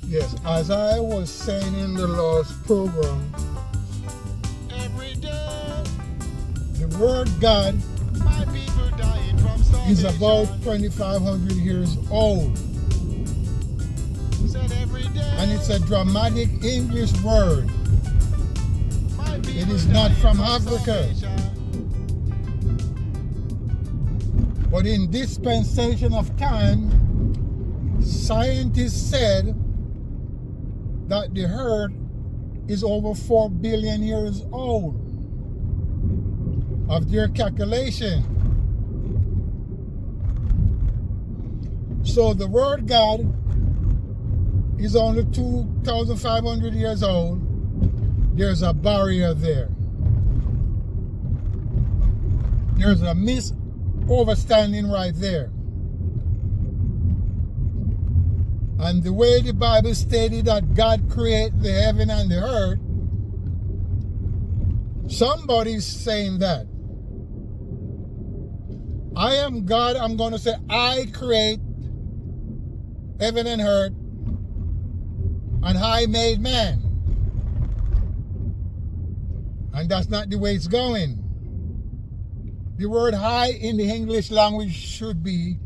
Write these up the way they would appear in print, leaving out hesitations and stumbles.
Yes, as I was saying in the last program, Every day, the word God my people dying from is starvation. about 2,500 years old. Said every day, And it's a dramatic English word. my people It is not dying from Africa. starvation. But in dispensation of time, scientists said that the earth is over 4 billion years old of their calculation. So the word God is only 2,500 years old. There's a barrier there. There's a misunderstanding right there. And the way the Bible stated that God created the heaven and the earth, somebody's saying that. I am God, I'm going to say, I create heaven and earth, and I made man. And that's not the way it's going. The word I in the English language should be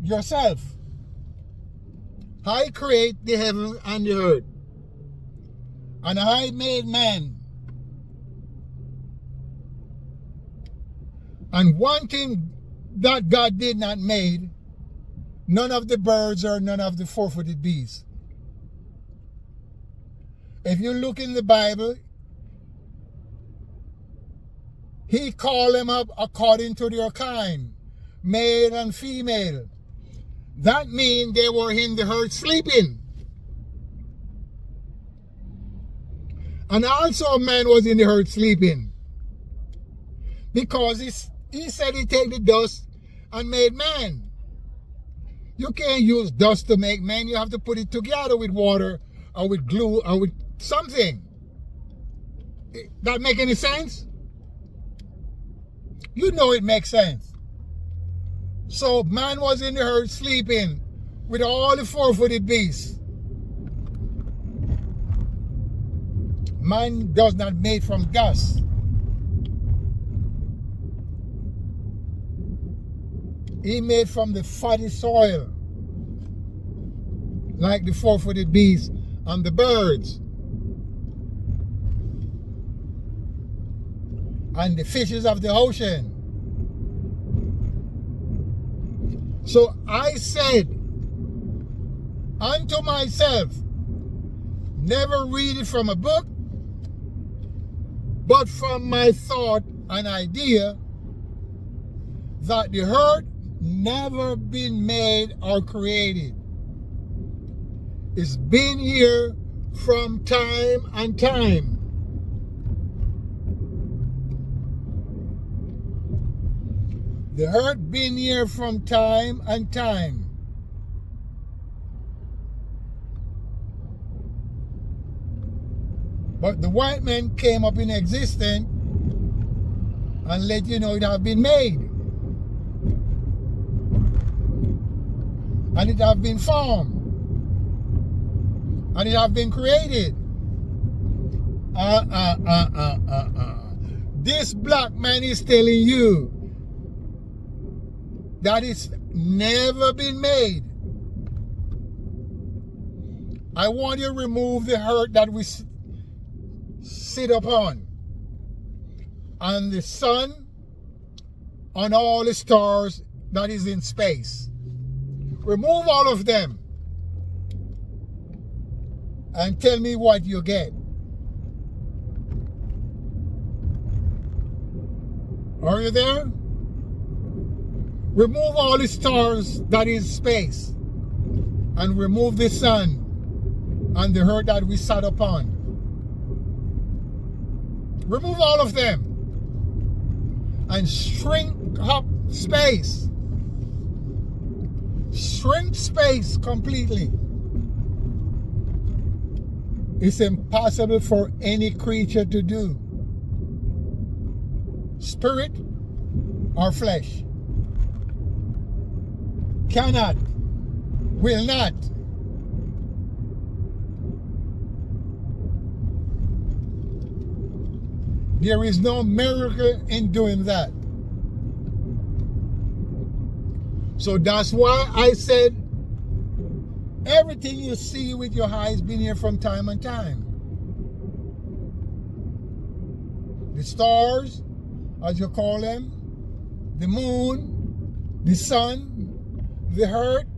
yourself. I create the heaven and the earth, and I made man. And one thing that God did not make, none of the birds or none of the four-footed beasts. If you look in the Bible, he called them up according to their kind, male and female. That means they were in the earth sleeping. And also man was in the earth sleeping. Because he said he take the dust and made man. You can't use dust to make man. You have to put it together with water or with glue or with something. That make any sense? You know it makes sense. So man was in the earth sleeping with all the four-footed beasts. Man does not made from dust. He made from the fatty soil, like the four-footed beasts and the birds and the fishes of the ocean. So I said unto myself, never read it from a book, but from my thought and idea that the earth never been made or created. It's been here from time and time. The earth been here from time and time. But the white man came up in existence and let you know it have been made. And it have been formed. And it have been created. This black man is telling you that it's never been made. I want you to remove the earth that we sit upon, and the sun, and all the stars that is in space. Remove all of them and tell me what you get. Are you there? Remove all the stars that is space, and remove the sun and the earth that we sat upon. Remove all of them and shrink up space. Shrink space completely. It's impossible for any creature to do. Spirit or flesh. Cannot, will not, There is no miracle in doing that. So that's why I said everything you see with your eyes been here from time and time. The stars, as you call them, the moon, the sun, the earth,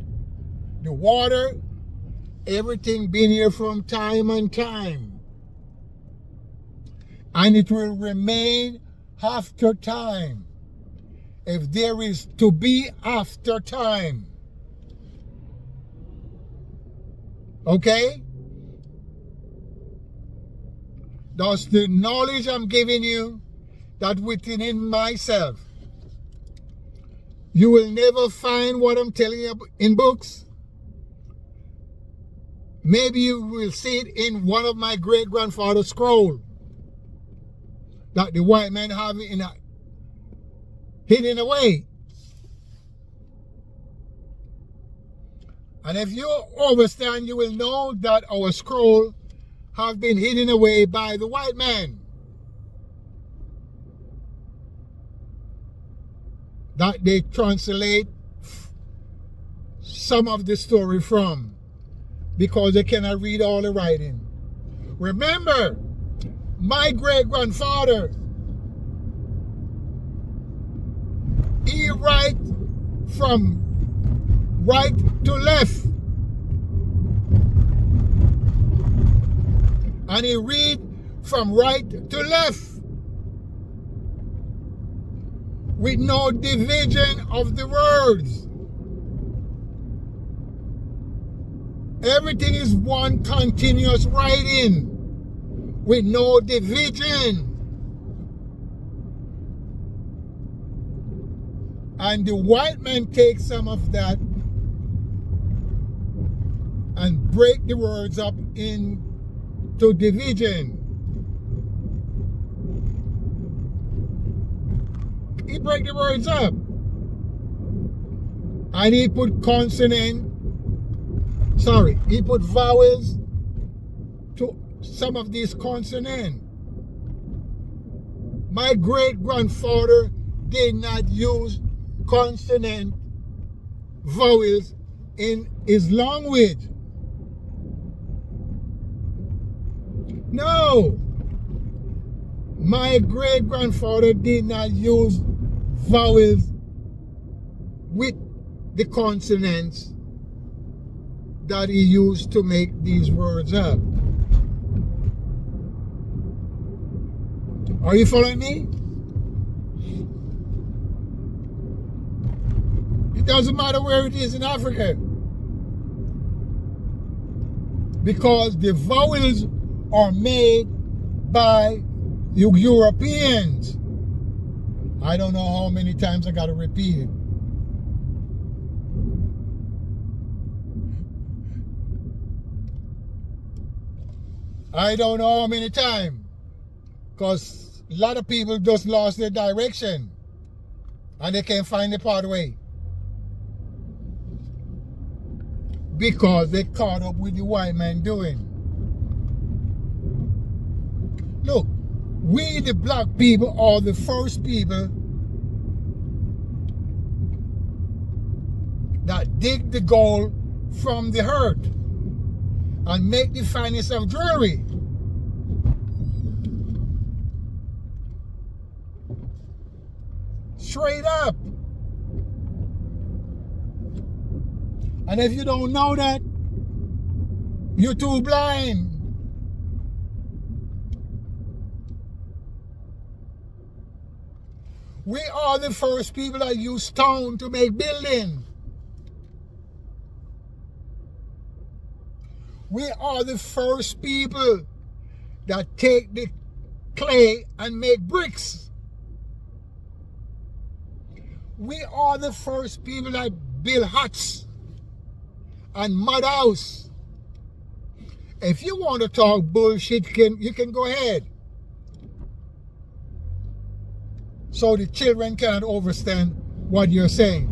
the water, everything been here from time and time. And it will remain after time. If there is to be after time. Okay? That's the knowledge I'm giving you, that within myself. You will never find what I'm telling you in books. Maybe you will see it in one of my great-grandfather's scroll that the white man have in a hidden away. And if you understand, you will know that our scroll have been hidden away by the white man. That they translate some of the story from, because they cannot read all the writing. Remember, my great-grandfather, he write from right to left, and he read from right to left with no division of the words. Everything is one continuous writing with no division. And the white man takes some of that and break the words up into division. He break the words up. And he put he put vowels to some of these consonants. My great-grandfather did not use consonant vowels in his language. No. My great-grandfather did not use vowels with the consonants that he used to make these words up. Are you following me? It doesn't matter where it is in Africa, because the vowels are made by you Europeans. I don't know how many times I got to repeat it. I don't know how many times, because a lot of people just lost their direction and they can't find the pathway because they caught up with the white man doing. Look, we the black people are the first people that dig the gold from the earth and make the finest of jewelry. Straight up. And if you don't know that, you're too blind. We are the first people that use stone to make buildings. We are the first people that take the clay and make bricks. We are the first people that build huts and mud house. If you want to talk bullshit, you can go ahead. So the children cannot understand what you're saying.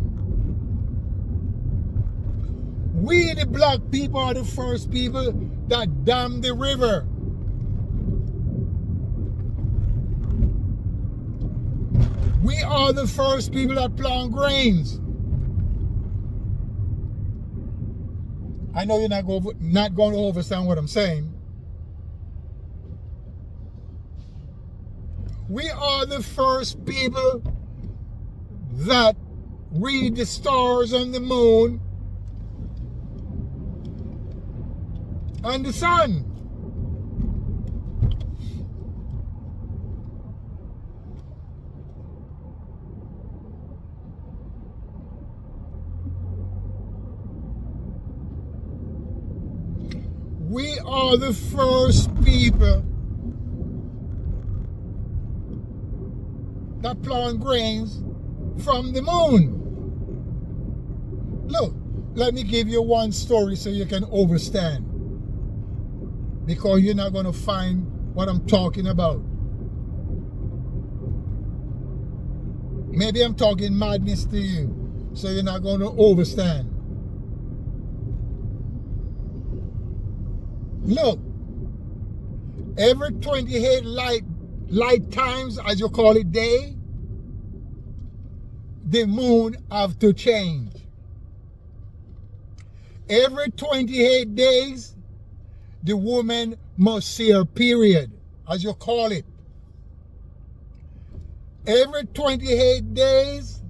We, the black people, are the first people that dammed the river. We are the first people that plant grains. I know you're not going to understand what I'm saying. We are the first people that read the stars and the moon and the sun. We are the first people that plant grains from the moon. Look, let me give you one story so you can understand. Because you're not going to find what I'm talking about. Maybe I'm talking madness to you, so you're not going to understand. Look, every 28 light times, as you call it, day, the moon have to change. Every 28 days, the woman must see her period, as you call it. Every 28 days,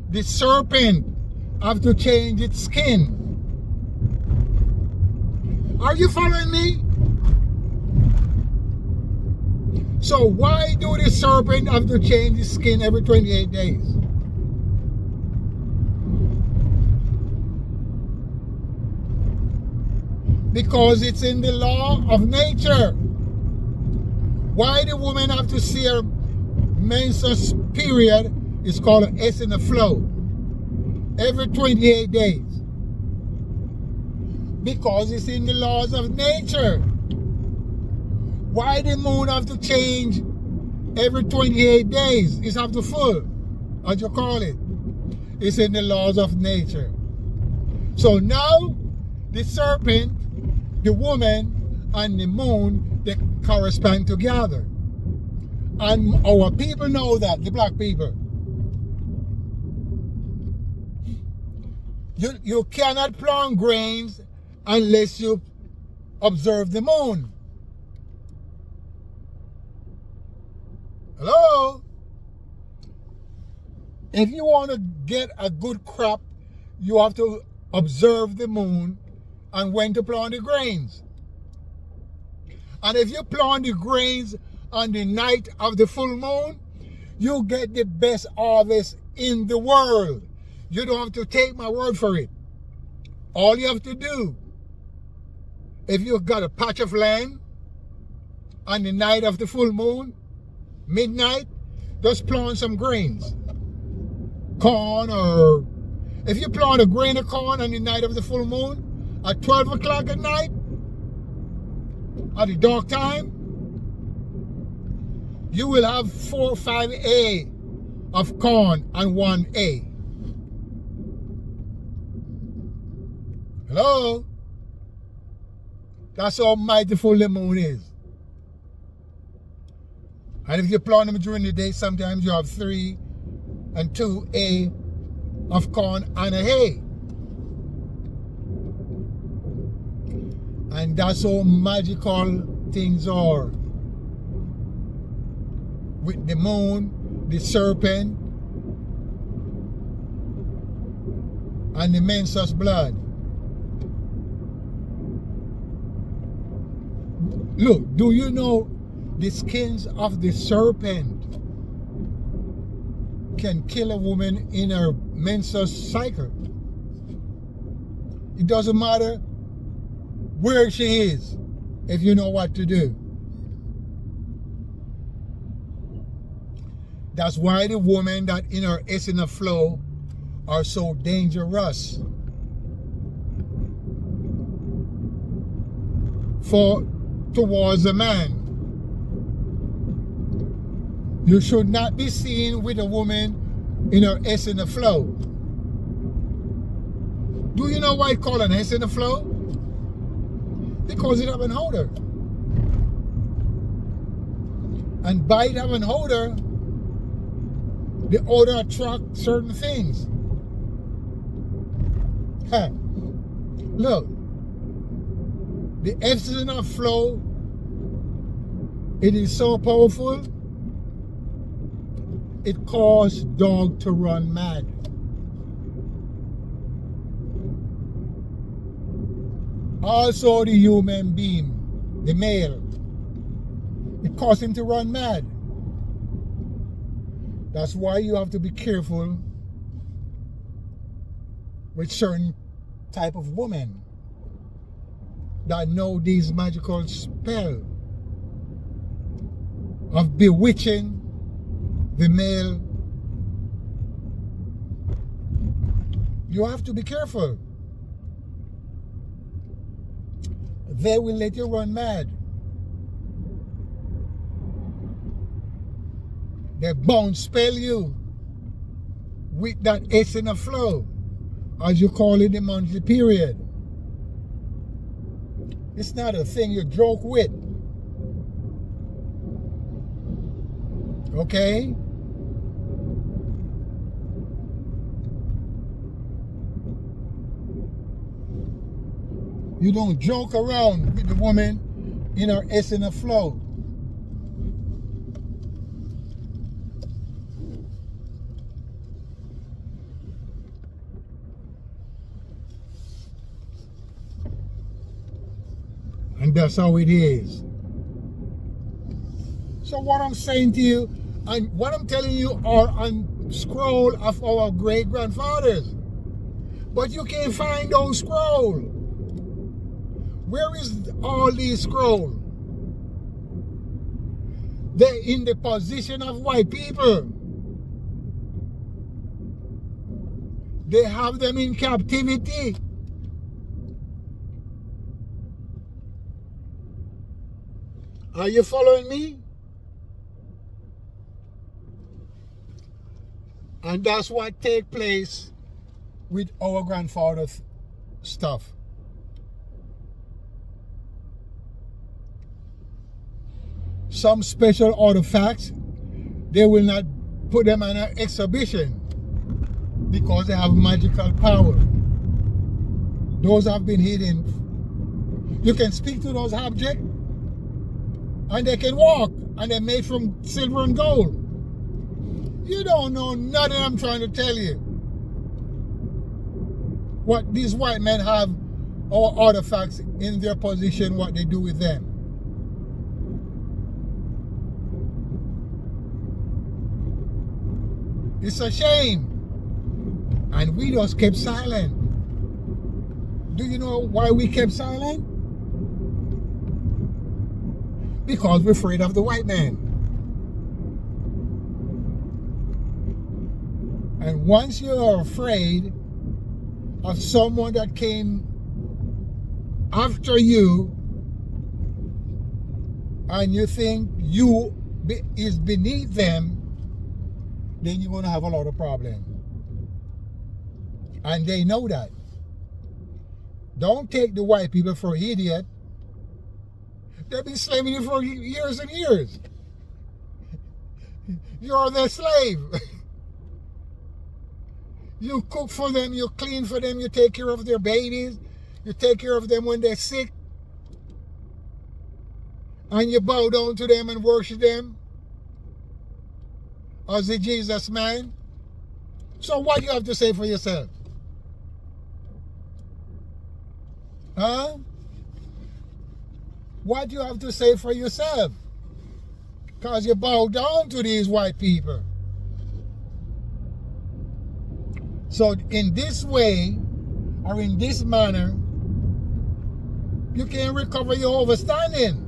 the serpent have to change its skin. Are you following me? So why do the serpent have to change its skin every 28 days? Because it's in the law of nature. Why the woman have to see her menstrual period is called an S in the flow every 28 days. Because it's in the laws of nature. Why the moon have to change every 28 days? It's have to full, as you call it. It's in the laws of nature. So now the serpent, the woman, and the moon, they correspond together. And our people know that, the black people. You cannot plant grains unless you observe the moon. Hello? If you want to get a good crop, you have to observe the moon and when to plant the grains. And if you plant the grains on the night of the full moon, you get the best harvest in the world. You don't have to take my word for it. All you have to do, if you've got a patch of land on the night of the full moon, midnight, just plant some grains. Corn, or if you plant a grain of corn on the night of the full moon, at 12 o'clock at night, at the dark time, you will have 4 or 5 A of corn and 1 A. Hello? That's how mightiful the moon is. And if you plant them during the day, sometimes you have 3 and 2 A of corn and a hay. And that's how magical things are. With the moon, the serpent, and the menstruous blood. Look, do you know the skins of the serpent can kill a woman in her menstrual cycle? It doesn't matter where she is, if you know what to do. That's why the women that in her S in the flow are so dangerous. Towards a man. You should not be seen with a woman in her S in the flow. Do you know why it's called an S in the flow? Because it haven't hold her. And by it having odor, the odor attracts certain things. Huh. Look, the Epsilon of flow, it is so powerful, it caused dog to run mad. Also the human being, the male, it caused him to run mad. That's why you have to be careful with certain type of women that know these magical spell of bewitching the male. You have to be careful. They will let you run mad. They bound spell you with that S in a flow, as you call it, the monthly period. It's not a thing you joke with. Okay? You don't joke around with the woman in her S in a flow. And that's how it is. So what I'm saying to you, and what I'm telling you are on scroll of our great grandfathers. But you can't find those scroll. Where is all these scroll? They're in the position of white people. They have them in captivity. Are you following me? And that's what take place with our grandfather's stuff. Some special artifacts, they will not put them on an exhibition because they have magical power. Those have been hidden. You can speak to those objects and they can walk, and they're made from silver and gold. You don't know nothing I'm trying to tell you. What these white men have, our artifacts in their position, what they do with them. It's a shame. And we just kept silent. Do you know why we kept silent? Because we're afraid of the white man. And once you are afraid of someone that came after you, and you think you is beneath them, then you're going to have a lot of problems. And they know that. Don't take the white people for an idiot. They've been slaving you for years and years. You're their slave. You cook for them, you clean for them, you take care of their babies, you take care of them when they're sick, and you bow down to them and worship them as the Jesus man. So what do you have to say for yourself? Huh? What do you have to say for yourself? Because you bow down to these white people. So in this way, or in this manner, you can recover your overstanding.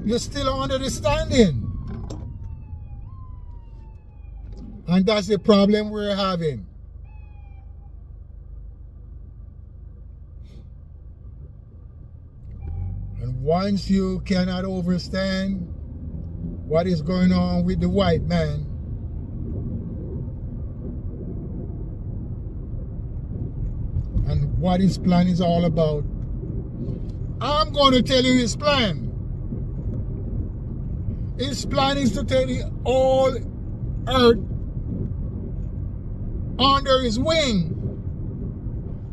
You're still under the standing. And that's the problem we're having. And once you cannot understand what is going on with the white man, and what his plan is all about, I'm going to tell you his plan. His plan is to take the whole earth under his wing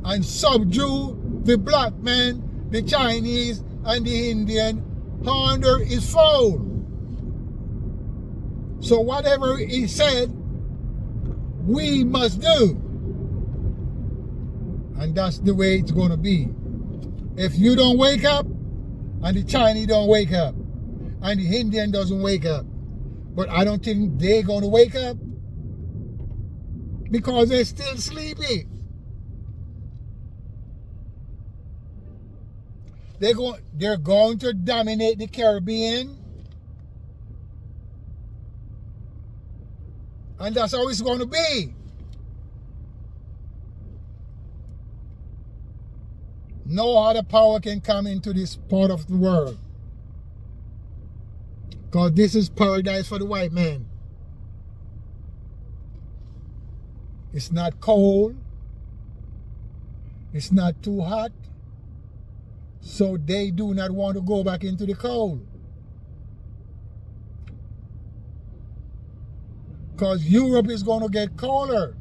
and subdue the black man, the Chinese, and the Indian under his fold. So whatever he said, we must do. And that's the way it's going to be. If you don't wake up, and the Chinese don't wake up, and the Indian doesn't wake up, but I don't think they're going to wake up because they're still sleepy. They're going to dominate the Caribbean. And that's how it's going to be. No other power can come into this part of the world. Because this is paradise for the white man. It's not cold. It's not too hot. So they do not want to go back into the cold. Because Europe is going to get colder.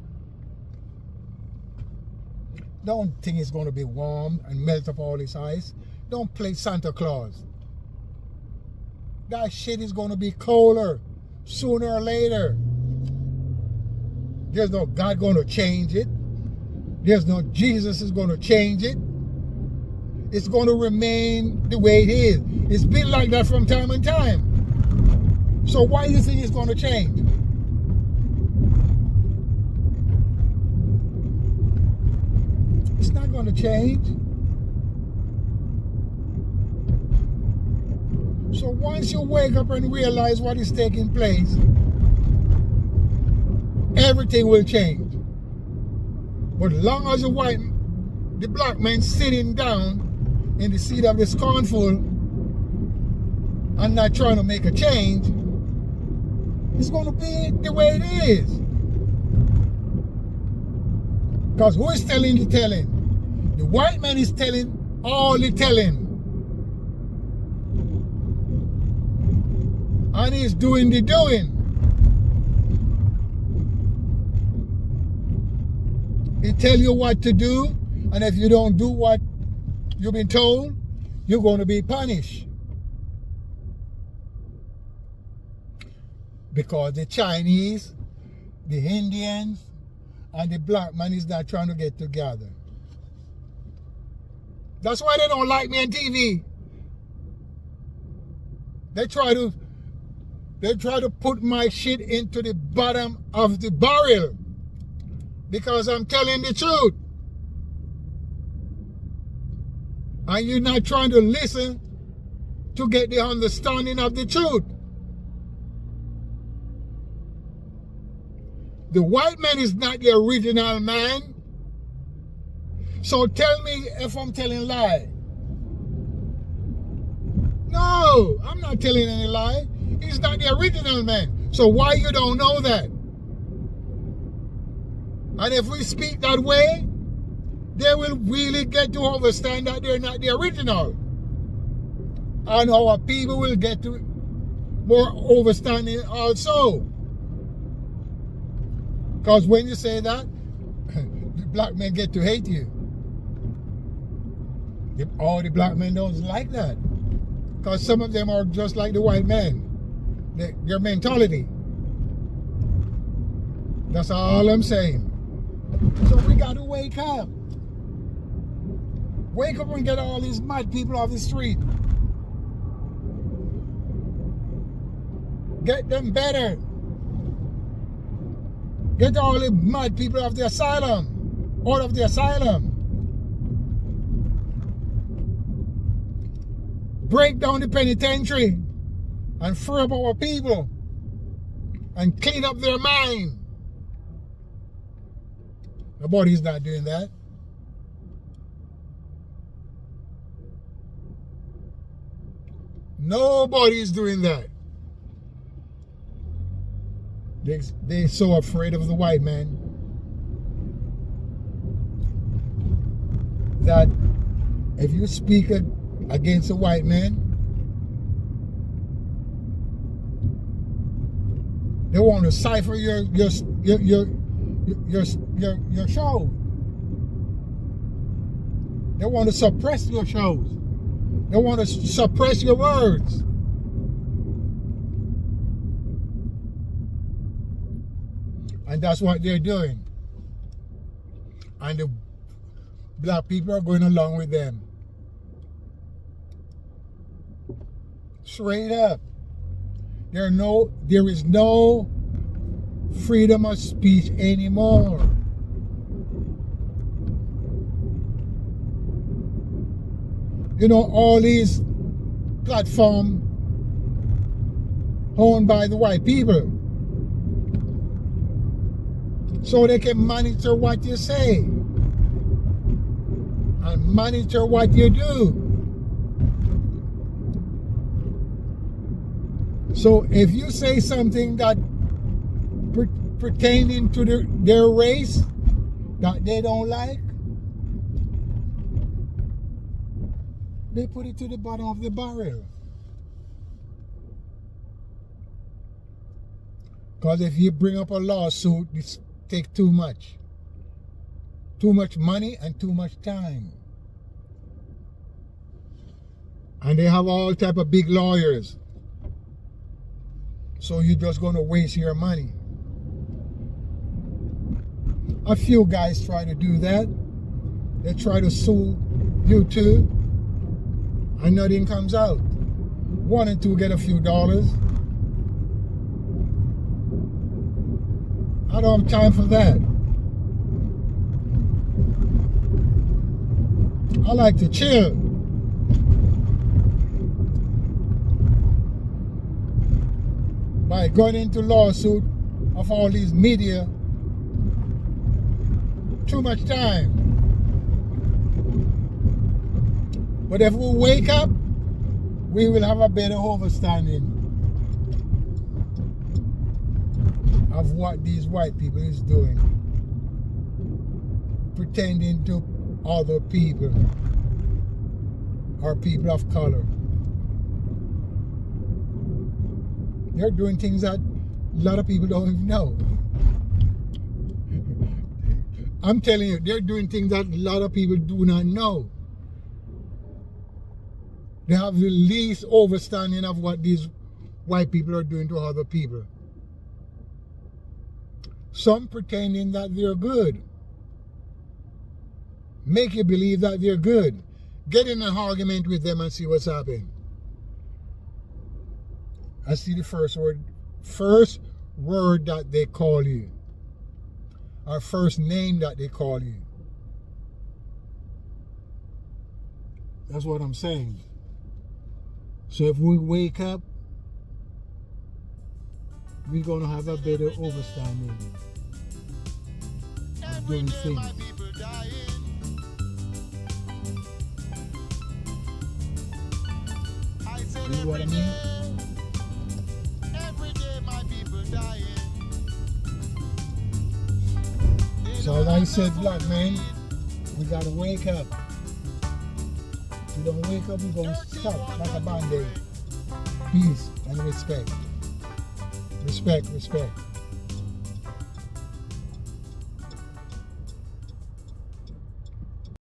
Don't think it's going to be warm and melt up all this ice. Don't play Santa Claus. That shit is going to be colder sooner or later. There's no God going to change it. There's no Jesus is going to change it. It's going to remain the way it is. It's been like that from time and time. So why do you think it's going to change? It's not going to change. So once you wake up and realize what is taking place, everything will change. But long as the black man sitting down in the seat of the scornful and not trying to make a change, it's going to be the way it is. Because who is telling the telling? The white man is telling all the telling. And he's doing the doing. He tell you what to do, and if you don't do what you've been told, you're going to be punished. Because the Chinese, the Indians, and the black man is not trying to get together. That's why they don't like me on TV. They try to put my shit into the bottom of the barrel because I'm telling the truth. And you're not trying to listen to get the understanding of the truth. The white man is not the original man. So tell me if I'm telling lie. No, I'm not telling any lie. He's not the original man. So why you don't know that? And if we speak that way, they will really get to understand that they're not the original. And our people will get to more understanding also. Because when you say that, the black men get to hate you. All the black men don't like that. Because some of them are just like the white men. Their mentality. That's all I'm saying. So we got to wake up. Wake up and get all these mad people off the street. Get them better. Get all the mad people off the asylum. Out of the asylum. Break down the penitentiary and free up our people and clean up their mind. Nobody's not doing that. Nobody's doing that. They're so afraid of the white man that if you speak against a white man, They want to cipher your show. They want to suppress your shows. They want to suppress your words. And that's what they're doing. And the black people are going along with them. Straight up. There is no freedom of speech anymore. You know, all these platforms owned by the white people. So they can monitor what you say and monitor what you do. So if you say something that pertaining to their race that they don't like, they put it to the bottom of the barrel. Because if you bring up a lawsuit, it takes too much money and too much time. And they have all type of big lawyers. So you're just going to waste your money. A few guys try to do that. They try to sue YouTube, and nothing comes out. One and two get a few dollars. I don't have time for that. I like to chill. By going into lawsuit of all these media, too much time. But if we wake up, we will have a better understanding of what these white people is doing, pretending to other people or people of color. They're doing things that a lot of people don't even know. I'm telling you, they're doing things that a lot of people do not know. They have the least understanding of what these white people are doing to other people. Some pretending that they're good. Make you believe that they're good. Get in an argument with them and see what's happening. I see the first word that they call you, or first name that they call you. That's what I'm saying. So if we wake up, we're going to have a better understanding of doing things. You know what I mean? So like I said, black man, we gotta wake up. If we don't wake up, we're gonna stop like a band-aid. Peace and respect. Respect, respect.